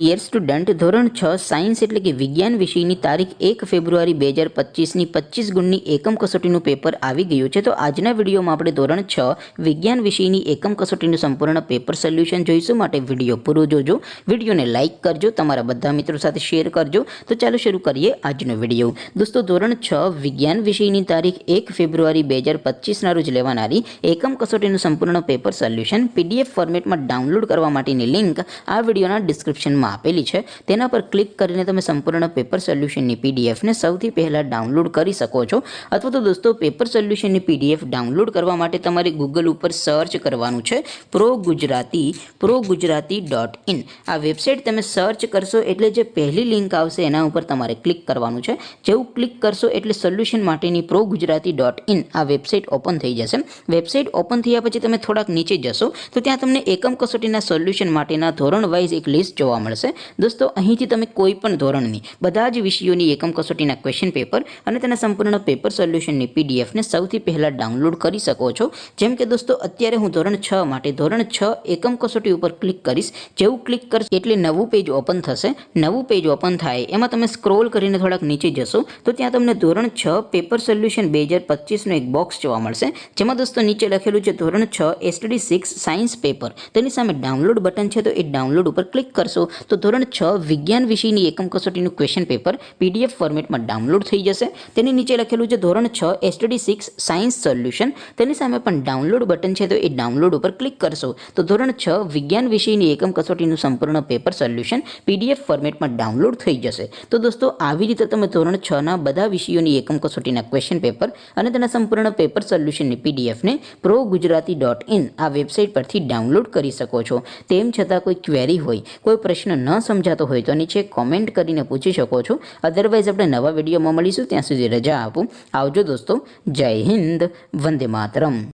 Dear student, ધોરણ 6 science એટલે કે વિજ્ઞાન વિષયની તારીખ 1 ફેબ્રુઆરી 2025ની 25 ગુણની એકમ કસોટીનું પેપર આવી ગયું છે. તો આજના વિડીયોમાં આપણે ધોરણ 6 વિજ્ઞાન વિષયની એકમ કસોટીનું સંપૂર્ણ પેપર સોલ્યુશન જોઈશું. માટે વિડીયો પૂરો જોજો, વિડીયોને લાઇક કરજો, તમારા બધા મિત્રો સાથે શેર કરજો. તો ચાલો શરૂ કરીએ આજનો વિડીયો. દોસ્તો, ધોરણ 6 વિજ્ઞાન વિષયની તારીખ 1 ફેબ્રુઆરી 2025ના રોજ લેવાનારી એકમ કસોટીનું સંપૂર્ણ પેપર સોલ્યુશન PDF ફોર્મેટમાં ડાઉનલોડ કરવા માટેની લિંક આ વિડીયોના ડિસ્ક્રિપ્શનમાં આપેલી છે. તેના પર ક્લિક કરીને તમે સંપૂર્ણ પેપર સોલ્યુશનની PDF ને સૌથી પહેલાં ડાઉનલોડ કરી શકો છો. અથવા તો દોસ્તો, પેપર સોલ્યુશનની PDF ડાઉનલોડ કરવા માટે તમારે ગૂગલ ઉપર સર્ચ કરવાનું છે progujarati.in. આ વેબસાઇટ તમે સર્ચ કરશો એટલે જે પહેલી લિંક આવશે એના ઉપર તમારે ક્લિક કરવાનું છે. જેવું ક્લિક કરશો એટલે સોલ્યુશન માટેની progujarati.in આ વેબસાઇટ ઓપન થઈ જશે. વેબસાઇટ ઓપન થયા પછી તમે થોડાક નીચે જશો તો ત્યાં તમને એકમ કસોટીના સોલ્યુશન માટેના ધોરણ વાઇઝ એક લિસ્ટ જોવા મળશે. દોસ્તો, અહીંથી તમે કોઈ પણ ધોરણની બધા જ વિષયોની એકમ કસોટીના ક્વેશ્ચન પેપર અને તેના સંપૂર્ણ પેપર સોલ્યુશનની PDF ને સૌથી પહેલાં ડાઉનલોડ કરી શકો છો. જેમ કે દોસ્તો, અત્યારે હું ધોરણ 6 માટે ધોરણ 6 એકમ કસોટી ઉપર ક્લિક કરીશ. જેવું ક્લિક કરશો એટલે નવું પેજ ઓપન થશે. નવું પેજ ઓપન થાય એમાં તમે સ્ક્રોલ કરીને થોડાક નીચે જશો તો ત્યાં તમને ધોરણ 6 પેપર સોલ્યુશન 2025નું એક બોક્સ જોવા મળશે. જેમાં દોસ્તો નીચે લખેલું છે ધોરણ 6 STD 6 સાયન્સ પેપર. તેની સામે ડાઉનલોડ બટન છે, તો એ ડાઉનલોડ ઉપર ક્લિક કરશો તો ધોરણ 6 વિજ્ઞાન વિષયની એકમ કસોટીનું ક્વેશ્ચન પેપર PDF ફોર્મેટમાં ડાઉનલોડ થઈ જશે. તેની નીચે લખેલું છે ધોરણ 6 STD 6 સાયન્સ સોલ્યુશન. તેની સામે પણ ડાઉનલોડ બટન છે, તો એ ડાઉનલોડ ઉપર ક્લિક કરશો તો ધોરણ 6 વિજ્ઞાન વિષયની એકમ કસોટીનું સંપૂર્ણ પેપર સોલ્યુશન PDF ફોર્મેટમાં ડાઉનલોડ થઈ જશે. તો દોસ્તો, આવી રીતે તમે ધોરણ 6ના બધા વિષયોની એકમ કસોટીના ક્વેશ્ચન પેપર અને તેના સંપૂર્ણ પેપર સોલ્યુશનની PDF ને progujarati.in આ વેબસાઇટ પરથી ડાઉનલોડ કરી શકો છો. તેમ છતાં કોઈ ક્વેરી હોય, કોઈ પ્રશ્ન ન સમજાતો હોય તો નીચે કોમેન્ટ કરીને પૂછી શકો છો. અધરવાઇઝ આપણે નવા વિડીયોમાં મળીશું. ત્યાં સુધી રજા આપો. આવજો દોસ્તો. જય હિન્દ. વંદે માતરમ.